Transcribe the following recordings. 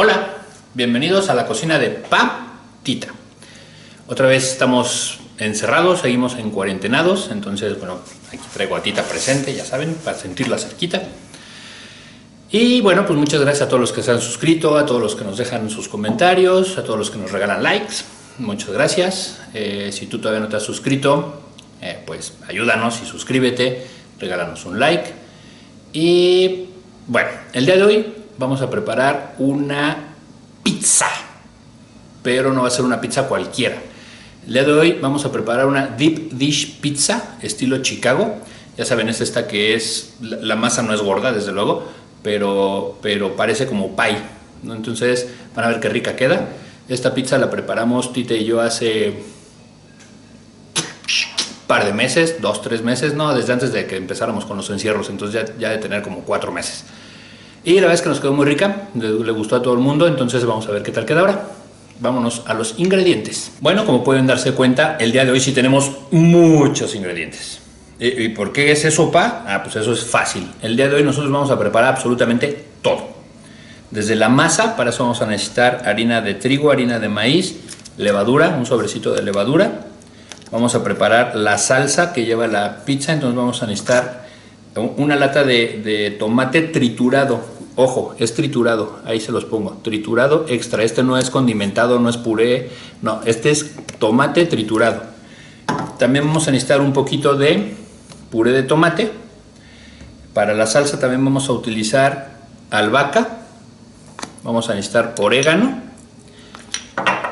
Hola, bienvenidos a la cocina de Tita. Otra vez estamos encerrados, seguimos en cuarentenados, entonces bueno, aquí traigo a Tita presente, ya saben, para sentirla cerquita. Y bueno, pues muchas gracias a todos los que se han suscrito, a todos los que nos dejan sus comentarios, a todos los que nos regalan likes, muchas gracias. Si tú todavía no te has suscrito, pues ayúdanos y suscríbete, regálanos un like. Y bueno, el día de hoy vamos a preparar una pizza, pero no va a ser una pizza cualquiera. El día de hoy vamos a preparar una deep dish pizza estilo Chicago. Ya saben, es esta que es, la masa no es gorda desde luego, pero parece como pie, ¿no? Entonces van a ver qué rica queda. Esta pizza la preparamos Tita y yo hace par de meses, 2-3 meses, no, desde antes de que empezáramos con los encierros, entonces ya de tener como 4 meses. Y la verdad es que nos quedó muy rica, le gustó a todo el mundo, entonces vamos a ver qué tal queda ahora. Vámonos a los ingredientes. Bueno, como pueden darse cuenta, el día de hoy sí tenemos muchos ingredientes. ¿Y por qué es eso, pa? Pues eso es fácil. El día de hoy nosotros vamos a preparar absolutamente todo. Desde la masa, para eso vamos a necesitar harina de trigo, harina de maíz, levadura, un sobrecito de levadura. Vamos a preparar la salsa que lleva la pizza, entonces vamos a necesitar una lata de tomate triturado. Ojo, es triturado, ahí se los pongo, triturado extra. Este no es condimentado, no es puré, no, este es tomate triturado. También vamos a necesitar un poquito de puré de tomate. Para la salsa también vamos a utilizar albahaca. Vamos a necesitar orégano.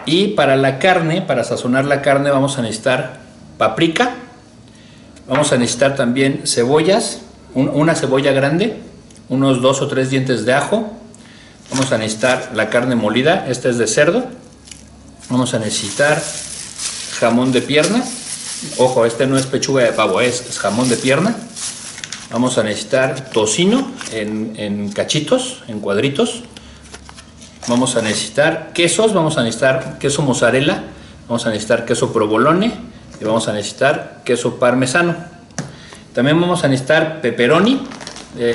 Y para la carne, para sazonar la carne, vamos a necesitar paprika. Vamos a necesitar también cebollas, una cebolla grande, unos 2 o 3 dientes de ajo. Vamos a necesitar la carne molida, esta es de cerdo. Vamos a necesitar jamón de pierna. Ojo, este no es pechuga de pavo, es jamón de pierna. Vamos a necesitar tocino en cachitos, en cuadritos. Vamos a necesitar quesos, vamos a necesitar queso mozzarella, vamos a necesitar queso provolone y vamos a necesitar queso parmesano. También vamos a necesitar pepperoni.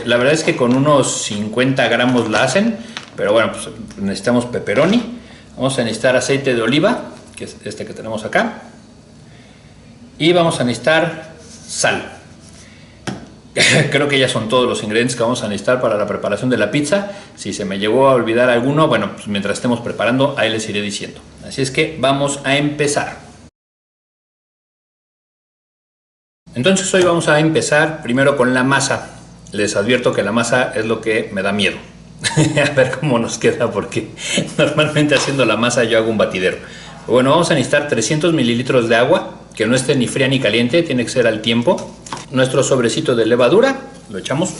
La verdad es que con unos 50 gramos la hacen, pero bueno, pues necesitamos pepperoni. Vamos a necesitar aceite de oliva, que es este que tenemos acá. Y vamos a necesitar sal. Creo que ya son todos los ingredientes que vamos a necesitar para la preparación de la pizza. Si se me llegó a olvidar alguno, bueno, pues mientras estemos preparando, ahí les iré diciendo. Así es que vamos a empezar. Entonces hoy vamos a empezar primero con la masa. Les advierto que la masa es lo que me da miedo. A ver cómo nos queda, porque normalmente haciendo la masa yo hago un batidero. Bueno, vamos a necesitar 300 mililitros de agua, que no esté ni fría ni caliente, tiene que ser al tiempo. Nuestro sobrecito de levadura, lo echamos.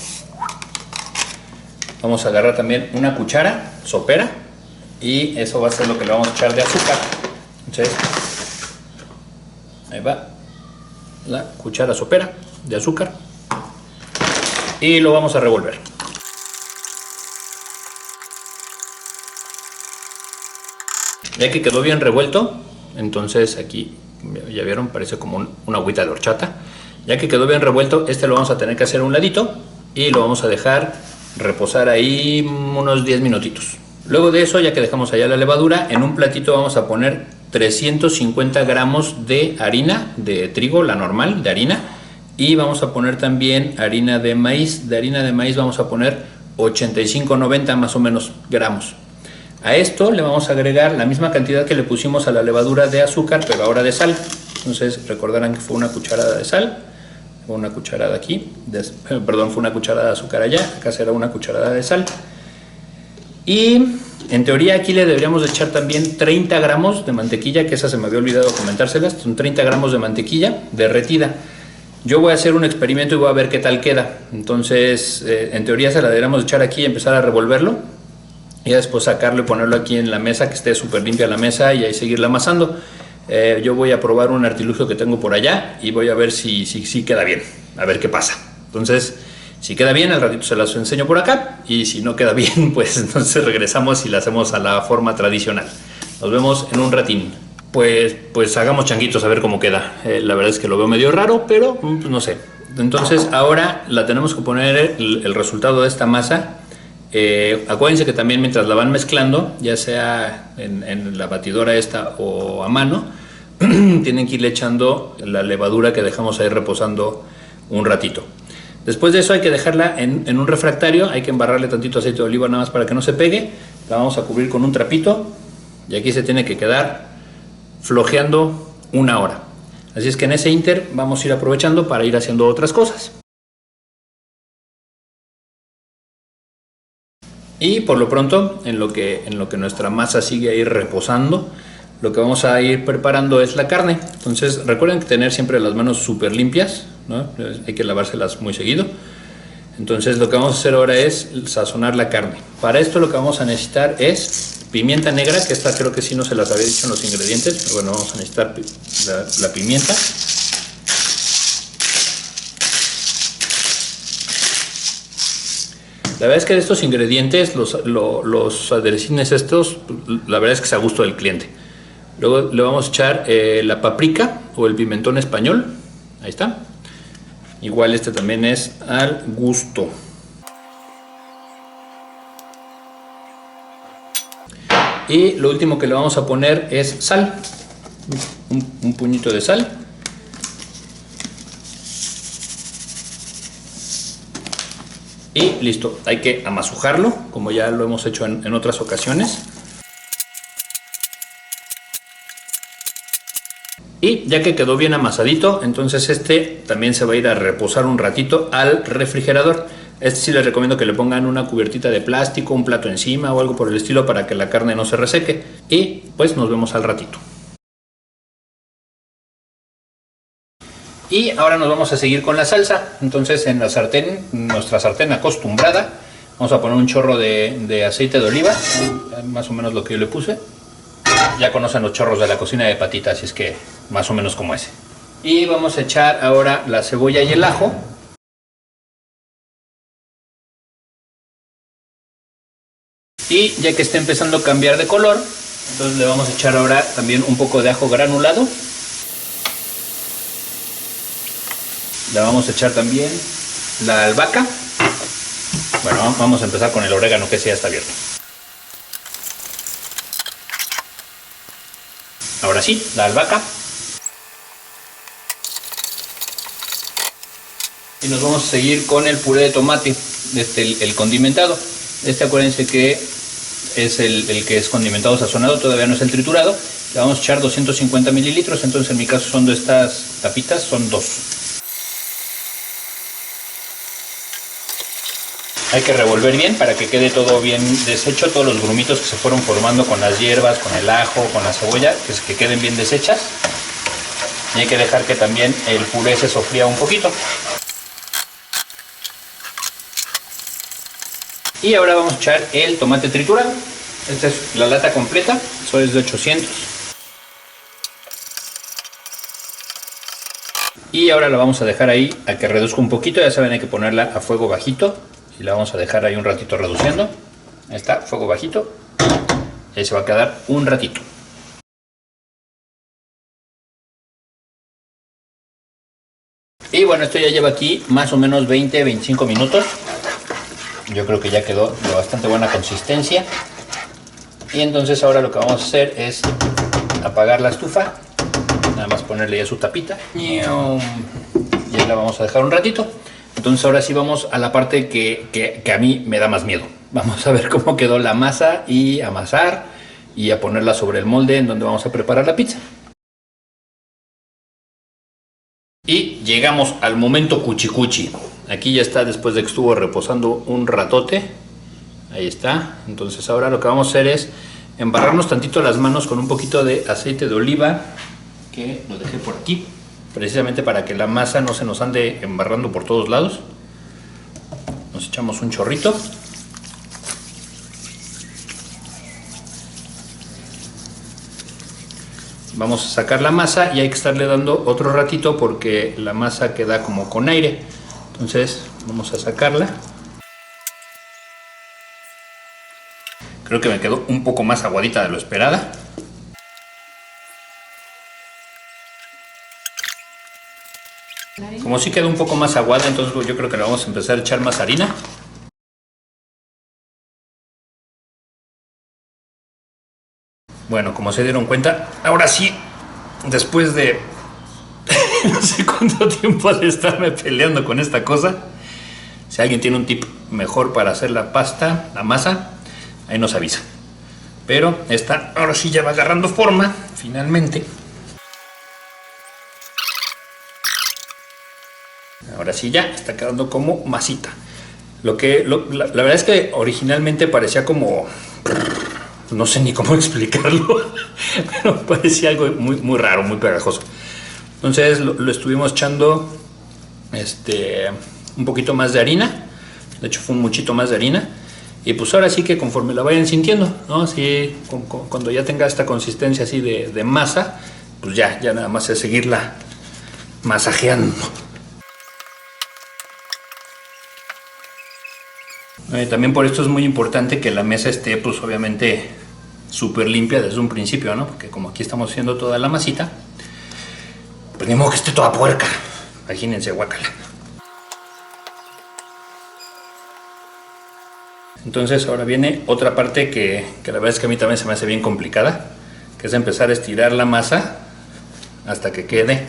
Vamos a agarrar también una cuchara sopera y eso va a ser lo que le vamos a echar de azúcar. Entonces, ahí va la cuchara sopera de azúcar y lo vamos a revolver. Ya que quedó bien revuelto, entonces aquí, ya vieron, parece como una agüita de horchata. Ya que quedó bien revuelto, este lo vamos a tener que hacer a un ladito y lo vamos a dejar reposar ahí unos 10 minutitos. Luego de eso, ya que dejamos allá la levadura, en un platito vamos a poner 350 gramos de harina de trigo, la normal de harina, y vamos a poner también harina de maíz. De harina de maíz vamos a poner 85-90 más o menos gramos. A esto le vamos a agregar la misma cantidad que le pusimos a la levadura de azúcar, pero ahora de sal. Entonces recordarán que fue una cucharada de sal, fue una cucharada aquí, perdón, fue una cucharada de azúcar allá, acá será una cucharada de sal. Y en teoría aquí le deberíamos de echar también 30 gramos de mantequilla, que esa se me había olvidado comentárselas, son 30 gramos de mantequilla derretida. Yo voy a hacer un experimento y voy a ver qué tal queda. Entonces, en teoría se la deberíamos echar aquí y empezar a revolverlo. Y después sacarlo y ponerlo aquí en la mesa, que esté súper limpia la mesa, y ahí seguirla amasando. Yo voy a probar un artilugio que tengo por allá y voy a ver si queda bien, a ver qué pasa. Entonces, si queda bien, al ratito se las enseño por acá, y si no queda bien, pues entonces regresamos y la hacemos a la forma tradicional. Nos vemos en un ratín. Pues hagamos changuitos a ver cómo queda. La verdad es que lo veo medio raro, pero pues no sé. Entonces ahora la tenemos que poner el resultado de esta masa Acuérdense que también mientras la van mezclando, ya sea en la batidora esta o a mano, tienen que irle echando la levadura que dejamos ahí reposando un ratito. Después de eso hay que dejarla en un refractario, hay que embarrarle tantito aceite de oliva nada más para que no se pegue. La vamos a cubrir con un trapito y aquí se tiene que quedar flojeando 1 hora. Así es que en ese inter vamos a ir aprovechando para ir haciendo otras cosas. Y por lo pronto, en lo que nuestra masa sigue ahí reposando, lo que vamos a ir preparando es la carne. Entonces recuerden que tener siempre las manos súper limpias, ¿no? Hay que lavárselas muy seguido. Entonces lo que vamos a hacer ahora es sazonar la carne. Para esto lo que vamos a necesitar es pimienta negra, que esta creo que sí no se las había dicho en los ingredientes, pero bueno, vamos a necesitar la pimienta. La verdad es que de estos ingredientes, los aderecines estos, la verdad es que es a gusto del cliente. Luego le vamos a echar la paprika o el pimentón español. Ahí está. Igual este también es al gusto. Y lo último que le vamos a poner es sal. Un puñito de sal. Y listo, hay que amasujarlo, como ya lo hemos hecho en otras ocasiones. Y ya que quedó bien amasadito, entonces este también se va a ir a reposar un ratito al refrigerador. Este sí les recomiendo que le pongan una cubiertita de plástico, un plato encima o algo por el estilo para que la carne no se reseque. Y pues nos vemos al ratito. Y ahora nos vamos a seguir con la salsa. Entonces en la sartén, nuestra sartén acostumbrada, vamos a poner un chorro de aceite de oliva, más o menos lo que yo le puse. Ya conocen los chorros de la cocina de Patita, así es que más o menos como ese. Y vamos a echar ahora la cebolla y el ajo. Y ya que está empezando a cambiar de color, entonces le vamos a echar ahora también un poco de ajo granulado. Le vamos a echar también la albahaca. Bueno, vamos a empezar con el orégano, que ya está abierto. Ahora sí, la albahaca. Y nos vamos a seguir con el puré de tomate, el condimentado. Acuérdense que es el que es condimentado sazonado, todavía no es el triturado. Le vamos a echar 250 mililitros, entonces en mi caso son de estas tapitas, son 2. Hay que revolver bien para que quede todo bien deshecho, todos los grumitos que se fueron formando con las hierbas, con el ajo, con la cebolla, que queden bien deshechas. Y hay que dejar que también el puré se sofría un poquito. Y ahora vamos a echar el tomate triturado. Esta es la lata completa, eso es de 800. Y ahora la vamos a dejar ahí a que reduzca un poquito, ya saben, hay que ponerla a fuego bajito. Y la vamos a dejar ahí un ratito reduciendo. Ahí está, fuego bajito. Y ahí se va a quedar un ratito. Y bueno, esto ya lleva aquí más o menos 20-25 minutos. Yo creo que ya quedó de bastante buena consistencia. Y entonces ahora lo que vamos a hacer es apagar la estufa. Nada más ponerle ya su tapita. Y ahí la vamos a dejar un ratito. Entonces ahora sí vamos a la parte que a mí me da más miedo. Vamos a ver cómo quedó la masa y amasar y a ponerla sobre el molde en donde vamos a preparar la pizza. Y llegamos al momento cuchicuchi. Aquí ya está, después de que estuvo reposando un ratote. Ahí está. Entonces ahora lo que vamos a hacer es embarrarnos tantito las manos con un poquito de aceite de oliva, que lo dejé por aquí, precisamente para que la masa no se nos ande embarrando por todos lados. Nos echamos un chorrito. Vamos a sacar la masa y hay que estarle dando otro ratito porque la masa queda como con aire. Entonces vamos a sacarla. Creo que me quedó un poco más aguadita de lo esperada. Como sí quedó un poco más aguada, entonces yo creo que le vamos a empezar a echar más harina. Bueno, como se dieron cuenta, ahora sí, después de no sé cuánto tiempo de estarme peleando con esta cosa, si alguien tiene un tip mejor para hacer la pasta, la masa, ahí nos avisa. Pero esta ahora sí ya va agarrando forma, finalmente. Ahora sí ya está quedando como masita. La verdad es que originalmente parecía como... no sé ni cómo explicarlo, pero parecía algo muy, muy raro, muy pegajoso. Entonces lo estuvimos echando un poquito más de harina. De hecho fue un muchito más de harina. Y pues ahora sí que conforme la vayan sintiendo, ¿no? Así, cuando ya tenga esta consistencia así de masa, pues ya nada más es seguirla masajeando. También por esto es muy importante que la mesa esté pues obviamente súper limpia desde un principio, ¿no? Porque como aquí estamos haciendo toda la masita, pues ni modo que esté toda puerca. Imagínense, guácala. Entonces ahora viene otra parte que la verdad es que a mí también se me hace bien complicada, que es empezar a estirar la masa hasta que quede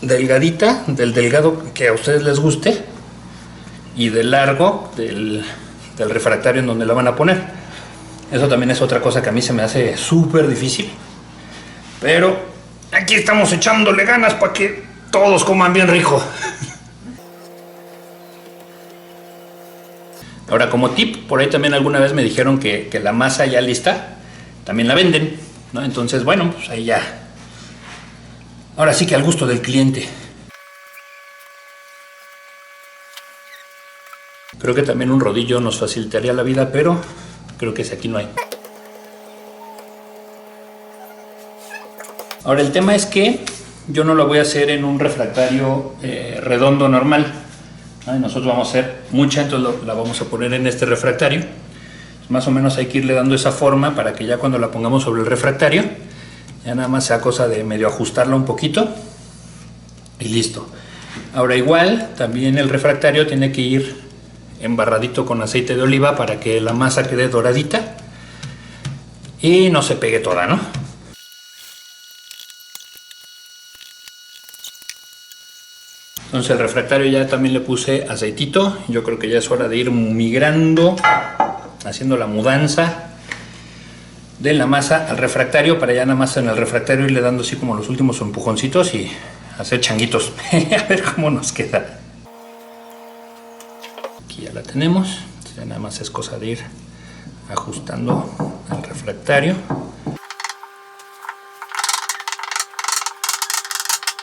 delgadita, del delgado que a ustedes les guste, y del largo del refractario en donde la van a poner. Eso también es otra cosa que a mí se me hace súper difícil, pero aquí estamos echándole ganas para que todos coman bien rico. Ahora, como tip, por ahí también alguna vez me dijeron que la masa ya lista también la venden, ¿no? Entonces, bueno, pues ahí ya. Ahora sí que al gusto del cliente. Creo que también un rodillo nos facilitaría la vida, pero creo que ese aquí no hay. Ahora, el tema es que yo no lo voy a hacer en un refractario redondo normal. Nosotros vamos a hacer mucha, entonces la vamos a poner en este refractario. Más o menos hay que irle dando esa forma para que ya cuando la pongamos sobre el refractario, ya nada más sea cosa de medio ajustarla un poquito y listo. Ahora igual, también el refractario tiene que ir embarradito con aceite de oliva para que la masa quede doradita y no se pegue toda, ¿no? Entonces el refractario ya también le puse aceitito. Yo creo que ya es hora de ir migrando, haciendo la mudanza de la masa al refractario, para ya nada más en el refractario irle dando así como los últimos empujoncitos y hacer changuitos. A ver cómo nos queda. Aquí ya la tenemos. Entonces ya nada más es cosa de ir ajustando al refractario.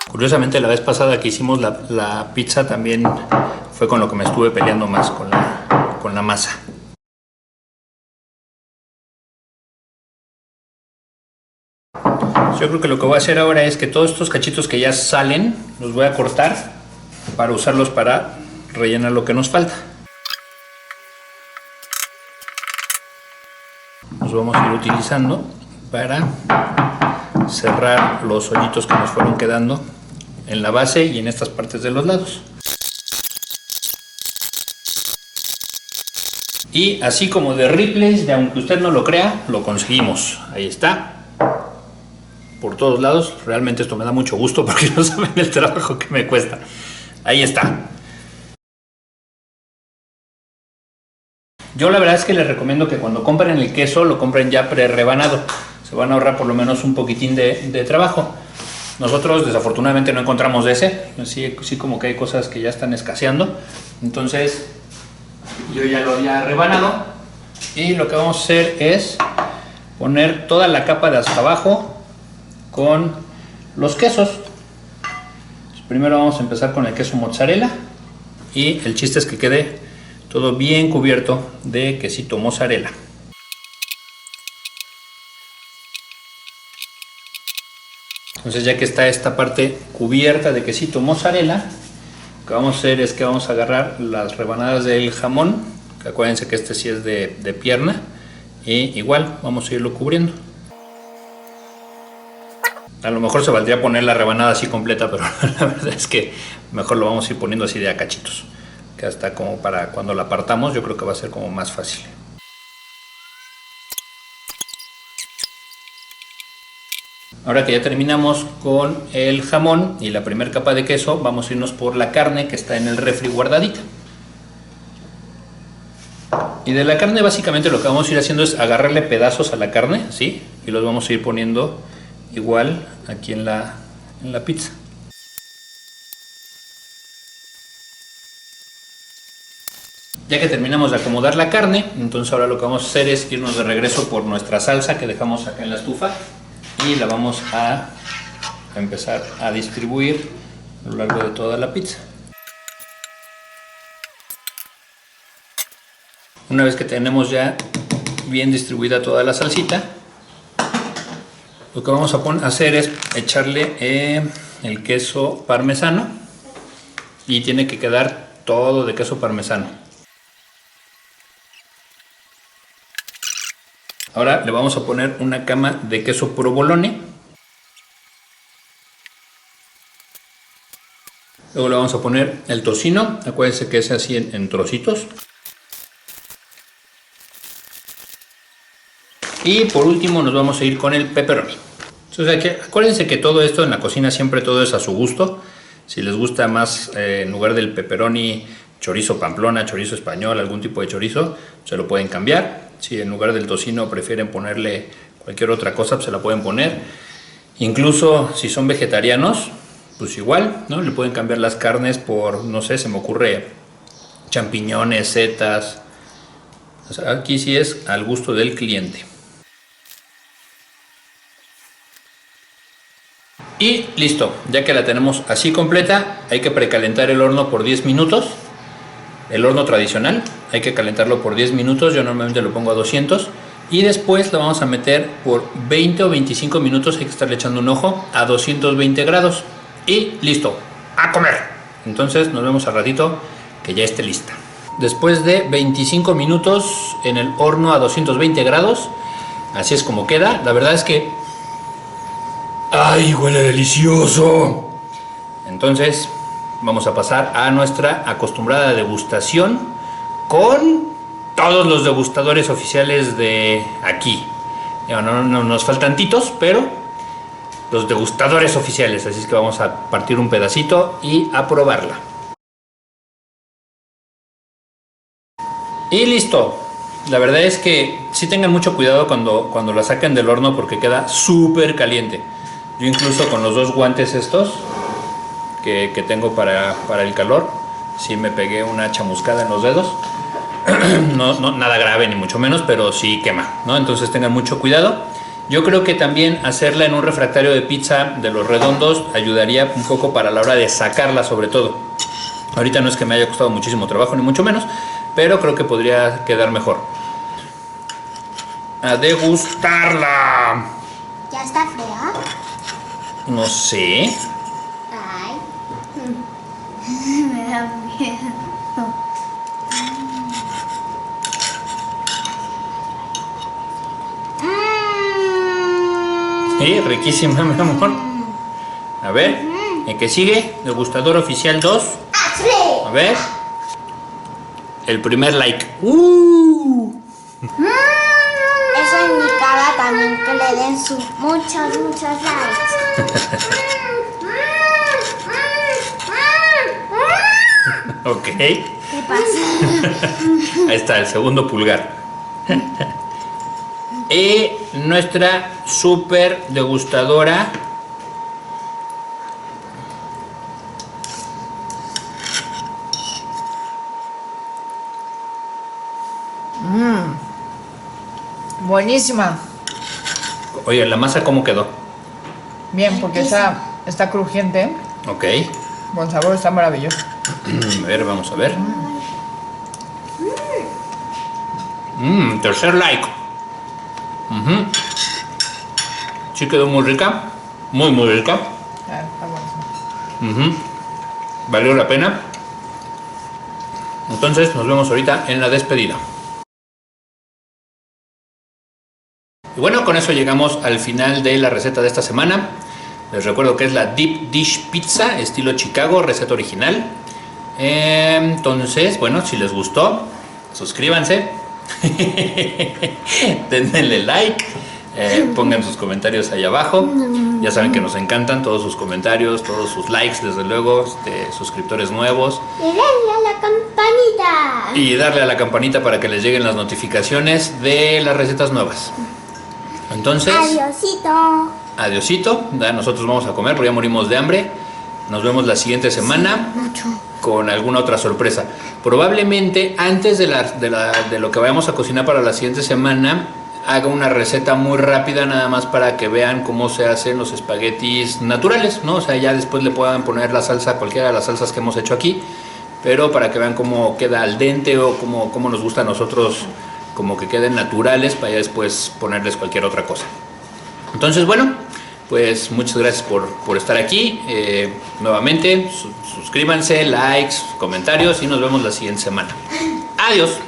Curiosamente, la vez pasada que hicimos la pizza también fue con lo que me estuve peleando más, con la masa. Yo creo que lo que voy a hacer ahora es que todos estos cachitos que ya salen los voy a cortar para usarlos para rellenar lo que nos falta. Los vamos a ir utilizando para cerrar los hoyitos que nos fueron quedando en la base y en estas partes de los lados. Y así como de Ripley's, de aunque usted no lo crea, lo conseguimos. Ahí está. Por todos lados. Realmente esto me da mucho gusto porque no saben el trabajo que me cuesta. Ahí está. Yo la verdad es que les recomiendo que cuando compren el queso lo compren ya pre-rebanado. Se van a ahorrar por lo menos un poquitín de trabajo. Nosotros desafortunadamente no encontramos de ese. Sí como que hay cosas que ya están escaseando. Entonces yo ya lo había rebanado. Y lo que vamos a hacer es poner toda la capa de hasta abajo con los quesos. Primero vamos a empezar con el queso mozzarella. Y el chiste es que quede todo bien cubierto de quesito mozzarella. Entonces, ya que está esta parte cubierta de quesito mozzarella, lo que vamos a hacer es que vamos a agarrar las rebanadas del jamón, que acuérdense que este sí es de pierna, y igual vamos a irlo cubriendo. A lo mejor se valdría poner la rebanada así completa, pero la verdad es que mejor lo vamos a ir poniendo así de a cachitos, que hasta como para cuando la partamos yo creo que va a ser como más fácil. Ahora que ya terminamos con el jamón y la primera capa de queso, vamos a irnos por la carne que está en el refri guardadita. Y de la carne básicamente lo que vamos a ir haciendo es agarrarle pedazos a la carne, ¿sí? Y los vamos a ir poniendo igual aquí en la pizza. Ya que terminamos de acomodar la carne, entonces ahora lo que vamos a hacer es irnos de regreso por nuestra salsa que dejamos acá en la estufa y la vamos a empezar a distribuir a lo largo de toda la pizza. Una vez que tenemos ya bien distribuida toda la salsita, lo que vamos a hacer es echarle el queso parmesano y tiene que quedar todo de queso parmesano. Ahora le vamos a poner una cama de queso provolone. Luego le vamos a poner el tocino, acuérdense que es así en trocitos. Y por último nos vamos a ir con el pepperoni. Entonces, acuérdense que todo esto en la cocina siempre todo es a su gusto. Si les gusta más en lugar del pepperoni chorizo pamplona, chorizo español, algún tipo de chorizo, se lo pueden cambiar. Si en lugar del tocino prefieren ponerle cualquier otra cosa, pues se la pueden poner. Incluso si son vegetarianos, pues igual, ¿no? Le pueden cambiar las carnes por, no sé, se me ocurre champiñones, setas. O sea, aquí sí es al gusto del cliente. Y listo, ya que la tenemos así completa, hay que precalentar el horno por 10 minutos. El horno tradicional, hay que calentarlo por 10 minutos, yo normalmente lo pongo a 200. Y después lo vamos a meter por 20 o 25 minutos, hay que estarle echando un ojo, a 220 grados. Y listo, a comer. Entonces nos vemos al ratito que ya esté lista. Después de 25 minutos en el horno a 220 grados, así es como queda. La verdad es que... ¡ay, huele delicioso! Entonces vamos a pasar a nuestra acostumbrada degustación con todos los degustadores oficiales de aquí. No nos faltan tantitos, pero los degustadores oficiales. Así es que vamos a partir un pedacito y a probarla. Y listo. La verdad es que sí tengan mucho cuidado cuando la saquen del horno porque queda súper caliente. Yo incluso con los dos guantes estos que tengo para el calor, sí me pegué una chamuscada en los dedos. No, nada grave ni mucho menos, pero sí quema, ¿no? Entonces tengan mucho cuidado. Yo creo que también hacerla en un refractario de pizza de los redondos ayudaría un poco para la hora de sacarla, sobre todo. Ahorita no es que me haya costado muchísimo trabajo ni mucho menos, pero creo que podría quedar mejor. A degustarla. ¿Ya está fría? No sé. Ay. Me da miedo. Sí, riquísima, mi amor. A ver, ¿el que sigue? Degustador oficial 2. A ver. El primer like. Eso indicará también que le den muchos likes. Ok. ¿Qué pasa? Ahí está, el segundo pulgar. Y nuestra super degustadora. Buenísima. Oye, ¿la masa cómo quedó? Bien, porque está crujiente. Ok. Buen sabor, está maravilloso. A ver, vamos a ver. Tercer like. Sí quedó muy rica. Muy rica. Está buenísimo. Valió la pena. Entonces nos vemos ahorita en la despedida. Y bueno, con eso llegamos al final de la receta de esta semana. Les recuerdo que es la Deep Dish Pizza, estilo Chicago, receta original. Entonces, bueno, si les gustó, suscríbanse. Denle like. Pongan sus comentarios ahí abajo. Ya saben que nos encantan todos sus comentarios, todos sus likes, desde luego, suscriptores nuevos. Y denle a la campanita. Y darle a la campanita para que les lleguen las notificaciones de las recetas nuevas. Entonces, Adiosito. adiosito. Nosotros vamos a comer porque ya morimos de hambre. Nos vemos la siguiente semana con alguna otra sorpresa. Probablemente antes de lo que vayamos a cocinar para la siguiente semana, haga una receta muy rápida nada más para que vean cómo se hacen los espaguetis naturales, ¿no? O sea, ya después le puedan poner la salsa, cualquiera de las salsas que hemos hecho aquí, pero para que vean cómo queda al dente o cómo nos gusta a nosotros, como que queden naturales, para ya después ponerles cualquier otra cosa. Entonces, bueno, pues muchas gracias por estar aquí. Nuevamente, suscríbanse, likes, comentarios y nos vemos la siguiente semana. Adiós.